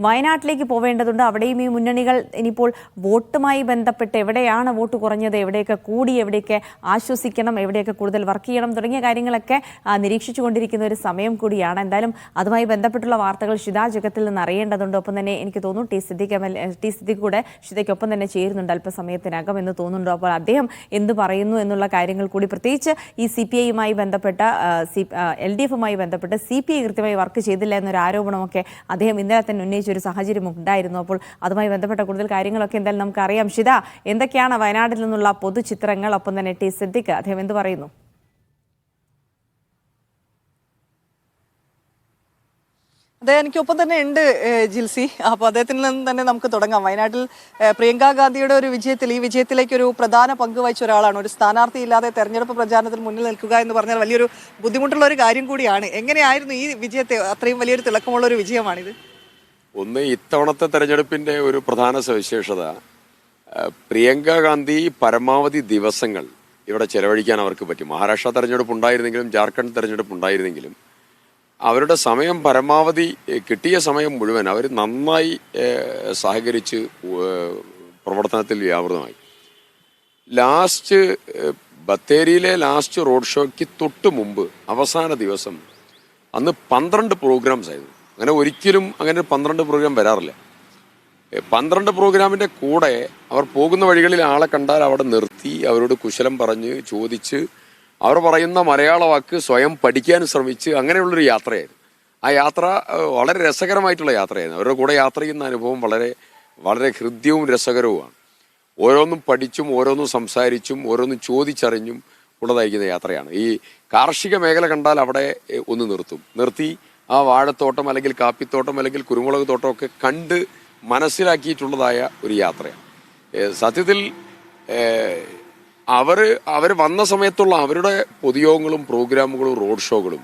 വയനാട്ടിലേക്ക് പോവേണ്ടതുണ്ട്. അവിടെയും ഈ മുന്നണികൾ ഇനിയിപ്പോൾ വോട്ടുമായി ബന്ധപ്പെട്ട് എവിടെയാണ് വോട്ട് കുറഞ്ഞത്, എവിടെയൊക്കെ കൂടി, എവിടെയൊക്കെ ആശ്വസിക്കണം, എവിടെയൊക്കെ കൂടുതൽ വർക്ക് ചെയ്യണം തുടങ്ങിയ കാര്യങ്ങളൊക്കെ നിരീക്ഷിച്ചു കൊണ്ടിരിക്കുന്ന ഒരു സമയം കൂടിയാണ്. എന്തായാലും അതുമായി ബന്ധപ്പെട്ടുള്ള വാർത്തകൾ ഷിത ജഗത്തിൽ നിന്ന് അറിയേണ്ടതുണ്ട്. ഒപ്പം തന്നെ എനിക്ക് തോന്നുന്നു ടി സിദ്ദിഖ് കൂടെ ഷിതയ്ക്കൊപ്പം തന്നെ ചേരുന്നുണ്ട് അല്പസമയത്തിനകം എന്ന് തോന്നുന്നുണ്ടോ. അപ്പോൾ അദ്ദേഹം എന്ത് പറയുന്നു എന്നുള്ള കാര്യങ്ങൾ കൂടി, പ്രത്യേകിച്ച് ഈ CPI-യുമായി ബന്ധപ്പെട്ട LDF-ഉമായി ബന്ധപ്പെട്ട് CPI കൃത്യമായി വർക്ക് ചെയ്തില്ല എന്നൊരു ആരോപണമൊക്കെ അദ്ദേഹം ഇന്നലെ തന്നെ ഉന്നയിച്ച ഒരു സാഹചര്യം ഉണ്ടായിരുന്നു. അപ്പോൾ അതുമായി ബന്ധപ്പെട്ട കൂടുതൽ കാര്യങ്ങളൊക്കെ എന്തായാലും നമുക്കറിയാം. ഷിത, എന്തൊക്കെയാണ് വയനാട്ടിൽ നിന്നുള്ള പൊതുചിത്രങ്ങൾ? ഒപ്പം തന്നെ ടി സിദ്ദിഖ് അദ്ദേഹം എന്ത് പറയുന്നു? അതെ, എനിക്കൊപ്പം തന്നെ ഉണ്ട് ജിൽസി. അപ്പോൾ അദ്ദേഹത്തിൽ നിന്ന് തന്നെ നമുക്ക് തുടങ്ങാം. വയനാട്ടിൽ പ്രിയങ്ക ഗാന്ധിയുടെ ഒരു വിജയത്തിൽ, ഈ വിജയത്തിലേക്ക് ഒരു പ്രധാന പങ്ക് വഹിച്ച ഒരാളാണ്. ഒരു സ്ഥാനാർത്ഥി ഇല്ലാതെ തെരഞ്ഞെടുപ്പ് പ്രചാരണത്തിൽ മുന്നിൽ നിൽക്കുക എന്ന് പറഞ്ഞാൽ വലിയൊരു ബുദ്ധിമുട്ടുള്ള ഒരു കാര്യം കൂടിയാണ്. എങ്ങനെയായിരുന്നു ഈ വിജയത്തെ? അത്രയും വലിയൊരു തിളക്കമുള്ള ഒരു വിജയമാണിത്. ഒന്ന്, ഇത്തവണത്തെ തെരഞ്ഞെടുപ്പിന്റെ ഒരു പ്രധാന സവിശേഷത, പ്രിയങ്ക ഗാന്ധി പരമാവധി ദിവസങ്ങൾ ഇവിടെ ചെലവഴിക്കാൻ അവർക്ക് പറ്റി. മഹാരാഷ്ട്ര തെരഞ്ഞെടുപ്പ് ഉണ്ടായിരുന്നെങ്കിലും ജാർഖണ്ഡ് തെരഞ്ഞെടുപ്പ് ഉണ്ടായിരുന്നെങ്കിലും അവരുടെ സമയം പരമാവധി, കിട്ടിയ സമയം മുഴുവൻ അവർ നന്നായി സഹകരിച്ച് പ്രവർത്തനത്തിൽ വ്യാപൃതമായി. ലാസ്റ്റ് ബത്തേരിയിലെ ലാസ്റ്റ് റോഡ് ഷോയ്ക്ക് തൊട്ട് മുമ്പ് അവസാന ദിവസം അന്ന് 12 പ്രോഗ്രാംസ് ആയിരുന്നു. അങ്ങനെ ഒരിക്കലും അങ്ങനെ 12 പ്രോഗ്രാം വരാറില്ല. 12 പ്രോഗ്രാമിൻ്റെ കൂടെ അവർ പോകുന്ന വഴികളിൽ ആളെ കണ്ടാൽ അവിടെ നിർത്തി അവരോട് കുശലം പറഞ്ഞ് ചോദിച്ച് അവർ പറയുന്ന മലയാള വാക്ക് സ്വയം പഠിക്കാൻ ശ്രമിച്ച് അങ്ങനെയുള്ളൊരു യാത്രയായിരുന്നു. ആ യാത്ര വളരെ രസകരമായിട്ടുള്ള യാത്രയായിരുന്നു. അവരുടെ കൂടെ യാത്ര ചെയ്യുന്ന അനുഭവം വളരെ വളരെ ഹൃദ്യവും രസകരവുമാണ്. ഓരോന്നും പഠിച്ചും ഓരോന്നും സംസാരിച്ചും ഓരോന്നും ചോദിച്ചറിഞ്ഞും ഉള്ളതായിരിക്കുന്ന യാത്രയാണ്. ഈ കാർഷിക മേഖല കണ്ടാൽ അവിടെ ഒന്ന് നിർത്തി ആ വാഴത്തോട്ടം അല്ലെങ്കിൽ കാപ്പിത്തോട്ടം അല്ലെങ്കിൽ കുരുമുളക് തോട്ടമൊക്കെ കണ്ട് മനസ്സിലാക്കിയിട്ടുള്ളതായ ഒരു യാത്രയാണ്. സത്യത്തിൽ അവർ വന്ന സമയത്തുള്ള അവരുടെ പൊതുയോഗങ്ങളും പ്രോഗ്രാമുകളും റോഡ് ഷോകളും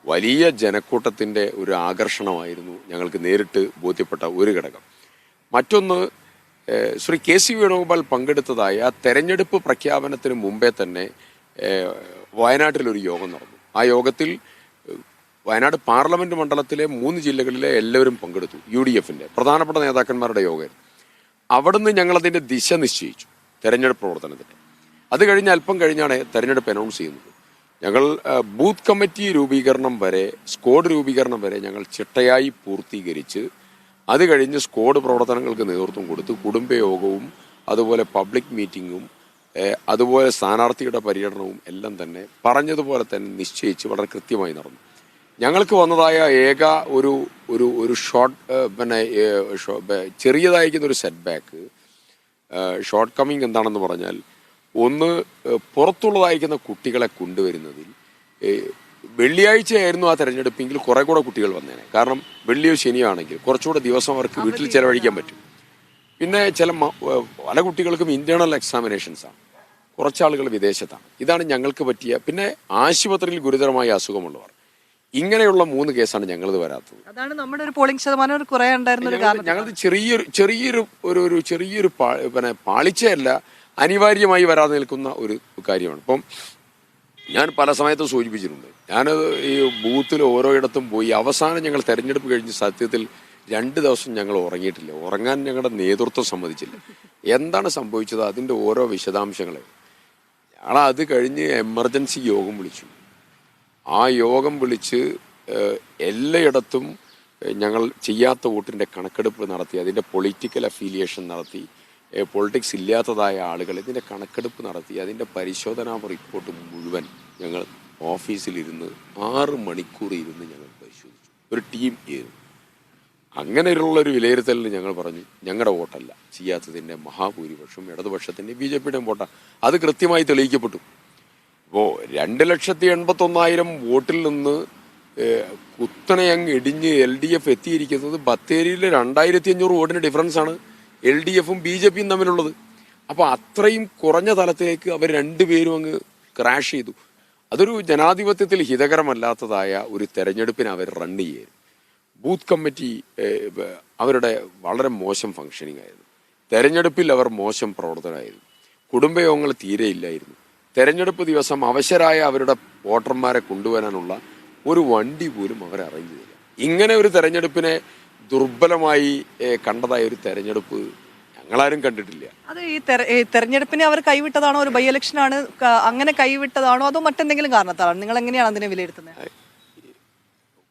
വലിയ ജനക്കൂട്ടത്തിൻ്റെ ഒരു ആകർഷണമായിരുന്നു ഞങ്ങൾക്ക് നേരിട്ട് ബോധ്യപ്പെട്ട ഒരു ഘടകം. മറ്റൊന്ന്, ശ്രീ KC വേണുഗോപാൽ പങ്കെടുത്തതായ തെരഞ്ഞെടുപ്പ് പ്രഖ്യാപനത്തിന് മുമ്പേ തന്നെ വയനാട്ടിലൊരു യോഗം നടന്നു. ആ യോഗത്തിൽ വയനാട് പാർലമെന്റ് മണ്ഡലത്തിലെ 3 ജില്ലകളിലെ എല്ലാവരും പങ്കെടുത്തു. UDF-ന്റെ പ്രധാനപ്പെട്ട നേതാക്കന്മാരുടെ യോഗമായിരുന്നു. അവിടുന്ന് ഞങ്ങളതിൻ്റെ ദിശ നിശ്ചയിച്ചു, തെരഞ്ഞെടുപ്പ് പ്രവർത്തനത്തിൻ്റെ. അത് കഴിഞ്ഞ് അല്പം കഴിഞ്ഞാണ് തെരഞ്ഞെടുപ്പ് അനൗൺസ് ചെയ്യുന്നത്. ഞങ്ങൾ ബൂത്ത് കമ്മിറ്റി രൂപീകരണം വരെ, സ്ക്വാഡ് രൂപീകരണം വരെ ഞങ്ങൾ ചിട്ടയായി പൂർത്തീകരിച്ച് അത് കഴിഞ്ഞ് സ്ക്വാഡ് പ്രവർത്തനങ്ങൾക്ക് നേതൃത്വം കൊടുത്ത് കുടുംബയോഗവും അതുപോലെ പബ്ലിക് മീറ്റിങ്ങും അതുപോലെ സ്ഥാനാർത്ഥിയുടെ പര്യടനവും എല്ലാം തന്നെ പറഞ്ഞതുപോലെ തന്നെ നിശ്ചയിച്ച് വളരെ കൃത്യമായി നടന്നു. ഞങ്ങൾക്ക് വന്നതായ ഏക ഒരു ചെറിയതായിരിക്കുന്ന ഒരു സെറ്റ് ബാക്ക്, ഷോർട്ട് കമ്മിങ് എന്താണെന്ന് പറഞ്ഞാൽ, ഒന്ന്, പുറത്തുള്ളതായിരിക്കുന്ന കുട്ടികളെ കൊണ്ടുവരുന്നതിൽ വെള്ളിയാഴ്ചയായിരുന്നു ആ തെരഞ്ഞെടുപ്പെങ്കിൽ കുറെ കൂടെ കുട്ടികൾ വന്നേനെ. കാരണം വെള്ളിയോ ശനിയോ ആണെങ്കിൽ കുറച്ചുകൂടെ ദിവസം അവർക്ക് വീട്ടിൽ ചെലവഴിക്കാൻ പറ്റും. പിന്നെ പല കുട്ടികൾക്കും ഇന്റേണൽ എക്സാമിനേഷൻസാണ്, കുറച്ചാളുകൾ വിദേശത്താണ്. ഇതാണ് ഞങ്ങൾക്ക് പറ്റിയ. പിന്നെ ആശുപത്രിയിൽ ഗുരുതരമായ അസുഖമുള്ളവർ, ഇങ്ങനെയുള്ള 3 കേസാണ് ഞങ്ങളത് വരാത്തത്. അതാണ് നമ്മുടെ ഒരു പോളിംഗ് ശതമാനം കുറേ ഉണ്ടായിരുന്ന കാരണം. ഞങ്ങളത് ചെറിയൊരു പാളിച്ചയല്ല, അനിവാര്യമായി വരാതെ നിൽക്കുന്ന ഒരു കാര്യമാണ്. ഇപ്പം ഞാൻ പല സമയത്തും സൂചിപ്പിച്ചിട്ടുണ്ട്, ഞാനത് ഈ ബൂത്തിൽ ഓരോയിടത്തും പോയി അവസാനം ഞങ്ങൾ തെരഞ്ഞെടുപ്പ് കഴിഞ്ഞ് സത്യത്തിൽ 2 ദിവസം ഞങ്ങൾ ഉറങ്ങിയിട്ടില്ല. ഉറങ്ങാൻ ഞങ്ങളുടെ നേതൃത്വം സമ്മതിച്ചില്ല. എന്താണ് സംഭവിച്ചത്, അതിൻ്റെ ഓരോ വിശദാംശങ്ങളെ ഞങ്ങൾ അത് കഴിഞ്ഞ് എമർജൻസി യോഗം വിളിച്ചു. ആ യോഗം വിളിച്ച് എല്ലായിടത്തും ഞങ്ങൾ ചെയ്യാത്ത വോട്ടിൻ്റെ കണക്കെടുപ്പ് നടത്തി, അതിൻ്റെ പൊളിറ്റിക്കൽ അഫിലിയേഷൻ നടത്തി, പൊളിറ്റിക്സ് ഇല്ലാത്തതായ ആളുകൾ ഇതിൻ്റെ കണക്കെടുപ്പ് നടത്തി, അതിൻ്റെ പരിശോധനാ റിപ്പോർട്ട് മുഴുവൻ ഞങ്ങൾ ഓഫീസിലിരുന്ന് 6 മണിക്കൂർ ഇരുന്ന് ഞങ്ങൾ പരിശോധിച്ചു. ഒരു ടീം ആയിരുന്നു. അങ്ങനെയുള്ളൊരു വിലയിരുത്തലിന് ഞങ്ങൾ പറഞ്ഞു, ഞങ്ങളുടെ വോട്ടല്ല ചെയ്യാത്തതിൻ്റെ മഹാഭൂരിപക്ഷം ഇടതുപക്ഷത്തിൻ്റെ BJP-യുടെയും വോട്ടാണ്. അത് കൃത്യമായി തെളിയിക്കപ്പെട്ടു. ഇപ്പോൾ 2,81,000 വോട്ടിൽ നിന്ന് കുത്തനെ അങ്ങ് ഇടിഞ്ഞ് LDF എത്തിയിരിക്കുന്നത് ബത്തേരിയിലെ 2,500 വോട്ടിന് ഡിഫറൻസാണ് LDF-ഉം BJP-യും തമ്മിലുള്ളത്. അപ്പോൾ അത്രയും കുറഞ്ഞ തലത്തിലേക്ക് അവർ രണ്ടുപേരും അങ്ങ് ക്രാഷ് ചെയ്തു. അതൊരു ജനാധിപത്യത്തിൽ ഹിതകരമല്ലാത്തതായ ഒരു തെരഞ്ഞെടുപ്പിനെ അവർ റൺ ചെയ്യായിരുന്നു. ബൂത്ത് കമ്മിറ്റി അവരുടെ വളരെ മോശം ഫങ്ഷനിങ് ആയിരുന്നു. തെരഞ്ഞെടുപ്പിൽ അവർ മോശം പ്രവർത്തനമായിരുന്നു. കുടുംബയോഗങ്ങൾ തീരെ ഇല്ലായിരുന്നു. തെരഞ്ഞെടുപ്പ് ദിവസം അവശരായ അവരുടെ വോട്ടർമാരെ കൊണ്ടുവരാനുള്ള ഒരു വണ്ടി പോലും അവർ അറേഞ്ച് ചെയ്തില്ല. ഇങ്ങനെ ഒരു തെരഞ്ഞെടുപ്പിനെ ദുർബലമായി കണ്ടതായ ഒരു തെരഞ്ഞെടുപ്പ് ഞങ്ങളാരും കണ്ടിട്ടില്ല. അത് ഈ തെരഞ്ഞെടുപ്പിനെ അവർ കൈവിട്ടതാണോ, ഒരു ബൈ ഇലക്ഷൻ ആണ് അങ്ങനെ കൈവിട്ടതാണോ, അതോ മറ്റെന്തെങ്കിലും കാരണത്താണോ? നിങ്ങൾ എങ്ങനെയാണ് അതിനെ വിലയിരുത്തുന്നത്?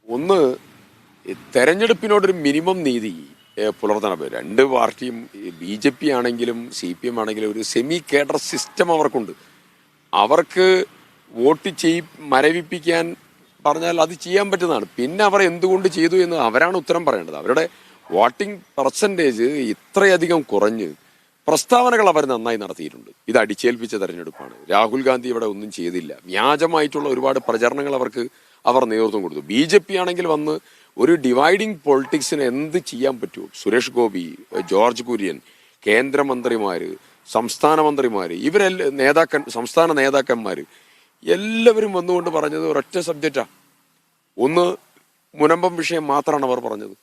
ഒന്ന്, തെരഞ്ഞെടുപ്പിനോടൊരു മിനിമം നീതി പുലർത്തണം. രണ്ട് പാർട്ടിയും BJP ആണെങ്കിലും CPM ആണെങ്കിലും ഒരു സെമി കേഡർ സിസ്റ്റം അവർക്കുണ്ട്. അവർക്ക് വോട്ട് മരവിപ്പിക്കാൻ പറഞ്ഞാൽ അത് ചെയ്യാൻ പറ്റുന്നതാണ്. പിന്നെ അവർ എന്തുകൊണ്ട് ചെയ്തു എന്ന് അവരാണ് ഉത്തരം പറയേണ്ടത്. അവരുടെ വോട്ടിംഗ് പെർസെൻറ്റേജ് ഇത്രയധികം കുറഞ്ഞ് പ്രസ്താവനകൾ അവർ നന്നായി നടത്തിയിട്ടുണ്ട്. ഇത് അടിച്ചേൽപ്പിച്ച തെരഞ്ഞെടുപ്പാണ്. രാഹുൽ ഗാന്ധി ഇവിടെ ഒന്നും ചെയ്തില്ല. വ്യാജമായിട്ടുള്ള ഒരുപാട് പ്രചരണങ്ങൾ അവർ നേതൃത്വം കൊടുത്തു. BJP ആണെങ്കിൽ വന്ന് ഒരു ഡിവൈഡിങ് പൊളിറ്റിക്സിന് എന്ത് ചെയ്യാൻ പറ്റുമോ, സുരേഷ് ഗോപി, ജോർജ് കുര്യൻ, കേന്ദ്രമന്ത്രിമാര്, സംസ്ഥാന മന്ത്രിമാര്, സംസ്ഥാന നേതാക്കന്മാര് എല്ലാവരും വന്നുകൊണ്ട് പറഞ്ഞത് ഒരൊറ്റ സബ്ജക്റ്റാ. ഒന്ന്, മുനമ്പം വിഷയം മാത്രമാണ് അവർ പറഞ്ഞത്.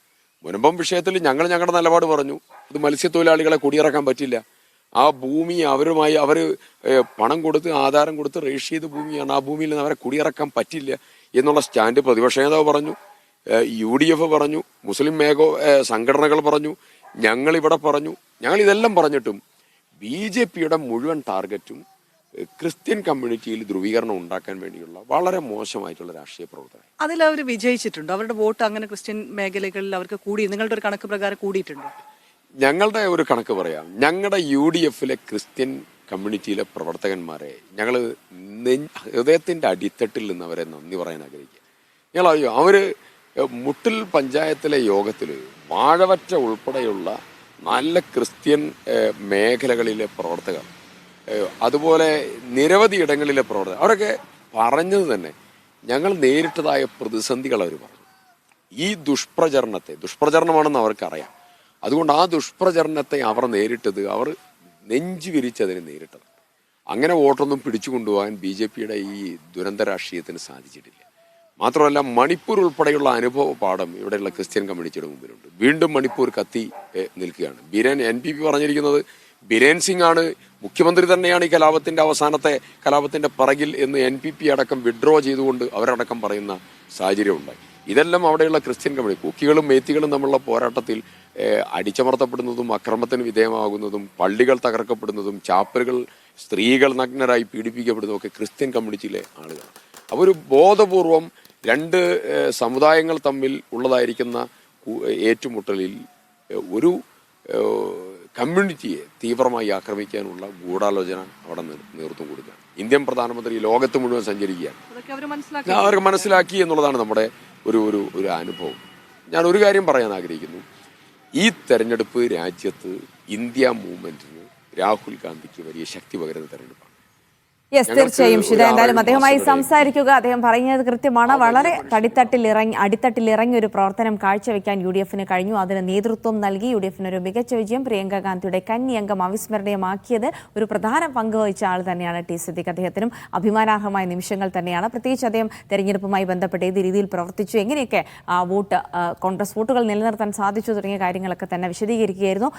മുനമ്പം വിഷയത്തിൽ ഞങ്ങളുടെ നിലപാട് പറഞ്ഞു. അത് മത്സ്യത്തൊഴിലാളികളെ കുടിയിറക്കാൻ പറ്റില്ല. ആ ഭൂമി അവർ പണം കൊടുത്ത് ആധാരം കൊടുത്ത് രജിസ്റ്റർ ചെയ്ത ഭൂമിയാണ്. ആ ഭൂമിയിൽ നിന്ന് അവരെ കുടിയിറക്കാൻ പറ്റില്ല എന്നുള്ള സ്റ്റാൻഡ് പ്രതിപക്ഷ നേതാവ് പറഞ്ഞു, UDF പറഞ്ഞു, മുസ്ലിം സംഘടനകൾ പറഞ്ഞു, ഞങ്ങളിവിടെ പറഞ്ഞു. ഞങ്ങൾ ഇതെല്ലാം പറഞ്ഞിട്ടും BJPയുടെ മുഴുവൻ ടാർഗറ്റും ക്രിസ്ത്യൻ കമ്മ്യൂണിറ്റിയിൽ ധ്രുവീകരണം ഉണ്ടാക്കാൻ വേണ്ടിയുള്ള വളരെ മോശമായിട്ടുള്ള രാഷ്ട്രീയ പ്രവർത്തനം. അതിൽ അവർ വിജയിച്ചിട്ടുണ്ട്. അവരുടെ വോട്ട് അങ്ങനെ ക്രിസ്ത്യൻ മേഖലകളിൽ അവർക്ക് കൂടി, നിങ്ങളുടെ ഒരു കണക്ക് പ്രകാരം കൂടിയിട്ടുണ്ട്? ഞങ്ങളുടെ ഒരു കണക്ക് പറയാം. ഞങ്ങളുടെ UDFലെ ക്രിസ്ത്യൻ കമ്മ്യൂണിറ്റിയിലെ പ്രവർത്തകന്മാരെ ഞങ്ങൾ ഹൃദയത്തിൻ്റെ അടിത്തട്ടിൽ നിന്ന് അവരെ നന്ദി പറയാൻ ആഗ്രഹിക്കുക. ഞങ്ങളറിയോ, അവര് മുട്ടിൽ പഞ്ചായത്തിലെ യോഗത്തിൽ വാഴവറ്റ ഉൾപ്പെടെയുള്ള നല്ല ക്രിസ്ത്യൻ മേഖലകളിലെ പ്രവർത്തകർ, അതുപോലെ നിരവധി ഇടങ്ങളിലെ പ്രവർത്തകർ, അവരൊക്കെ പറഞ്ഞത് തന്നെ ഞങ്ങൾ നേരിട്ടതായ പ്രതിസന്ധികൾ അവർ പറഞ്ഞു. ഈ ദുഷ്പ്രചരണമാണെന്ന് അവർക്കറിയാം. അതുകൊണ്ട് ആ ദുഷ്പ്രചരണത്തെ അവർ നേരിട്ടത്, അവർ നെഞ്ചു വിരിച്ചതിനെ നേരിട്ടത്. അങ്ങനെ വോട്ടൊന്നും പിടിച്ചു കൊണ്ടുപോകാൻ BJPയുടെ ഈ ദുരന്ത രാഷ്ട്രീയത്തിന് സാധിച്ചിട്ടില്ല. മാത്രമല്ല, മണിപ്പൂർ ഉൾപ്പെടെയുള്ള അനുഭവ പാഠം ഇവിടെയുള്ള ക്രിസ്ത്യൻ കമ്മ്യൂണിറ്റിയുടെ മുമ്പിലുണ്ട്. വീണ്ടും മണിപ്പൂർ കത്തി നിൽക്കുകയാണ്. NPP പറഞ്ഞിരിക്കുന്നത് ബിരേൻ സിംഗ് ആണ് മുഖ്യമന്ത്രി, തന്നെയാണ് ഈ കലാപത്തിന്റെ പിറകിൽ എന്ന് NPP അടക്കം വിഡ്രോ ചെയ്തുകൊണ്ട് അവരടക്കം പറയുന്ന സാഹചര്യം ഉണ്ടായി. ഇതെല്ലാം അവിടെയുള്ള ക്രിസ്ത്യൻ കമ്മ്യൂണിറ്റി, കുക്കികളും മേത്തികളും തമ്മിലുള്ള പോരാട്ടത്തിൽ അടിച്ചമർത്തപ്പെടുന്നതും അക്രമത്തിന് വിധേയമാകുന്നതും പള്ളികൾ തകർക്കപ്പെടുന്നതും ചാപ്പലുകൾ, സ്ത്രീകൾ നഗ്നരായി പീഡിപ്പിക്കപ്പെടുന്നതും ഒക്കെ ക്രിസ്ത്യൻ കമ്മ്യൂണിറ്റിയിലെ ആളുകൾ. അപ്പോൾ ഒരു ബോധപൂർവം രണ്ട് സമുദായങ്ങൾ തമ്മിൽ ഉള്ളതായിരിക്കുന്ന ഏറ്റുമുട്ടലിൽ ഒരു കമ്മ്യൂണിറ്റിയെ തീവ്രമായി ആക്രമിക്കാനുള്ള ഗൂഢാലോചന അവിടെ നേതൃത്വം കൊടുക്കുകയാണ്. ഇന്ത്യൻ പ്രധാനമന്ത്രി ലോകത്ത് മുഴുവൻ സഞ്ചരിക്കുകയാണ്. അവർക്ക് മനസ്സിലാക്കി എന്നുള്ളതാണ് നമ്മുടെ ഒരു അനുഭവം. ഞാൻ ഒരു കാര്യം പറയാൻ ആഗ്രഹിക്കുന്നു. ഈ തെരഞ്ഞെടുപ്പ് രാജ്യത്ത് ഇന്ത്യ മൂവ്മെന്റിന് രാഹുൽ ഗാന്ധിക്ക് വലിയ ശക്തി പകരുന്ന തെരഞ്ഞെടുപ്പാണ്. യെസ്, തീർച്ചയായും ഷിത. എന്തായാലും അദ്ദേഹവുമായി സംസാരിക്കുക. അദ്ദേഹം പറയുന്നത് കൃത്യമാണ്. വളരെ അടിത്തട്ടിലിറങ്ങി ഒരു പ്രവർത്തനം കാഴ്ചവെക്കാൻ UDFന് കഴിഞ്ഞു. അതിന് നേതൃത്വം നൽകി. UDFന് ഒരു മികച്ച വിജയം. പ്രിയങ്ക ഗാന്ധിയുടെ കന്നി അംഗം അവിസ്മരണീയമാക്കിയത് ഒരു പ്രധാന പങ്ക് വഹിച്ച ആൾ തന്നെയാണ് T. സിദ്ദിഖ്. അദ്ദേഹത്തിനും അഭിമാനാർഹമായ നിമിഷങ്ങൾ തന്നെയാണ്. പ്രത്യേകിച്ച് അദ്ദേഹം തെരഞ്ഞെടുപ്പുമായി ബന്ധപ്പെട്ട് ഏത് രീതിയിൽ പ്രവർത്തിച്ചു, എങ്ങനെയൊക്കെ കോൺഗ്രസ് വോട്ടുകൾ നിലനിർത്താൻ സാധിച്ചു തുടങ്ങിയ കാര്യങ്ങളൊക്കെ തന്നെ വിശദീകരിക്കുകയായിരുന്നു.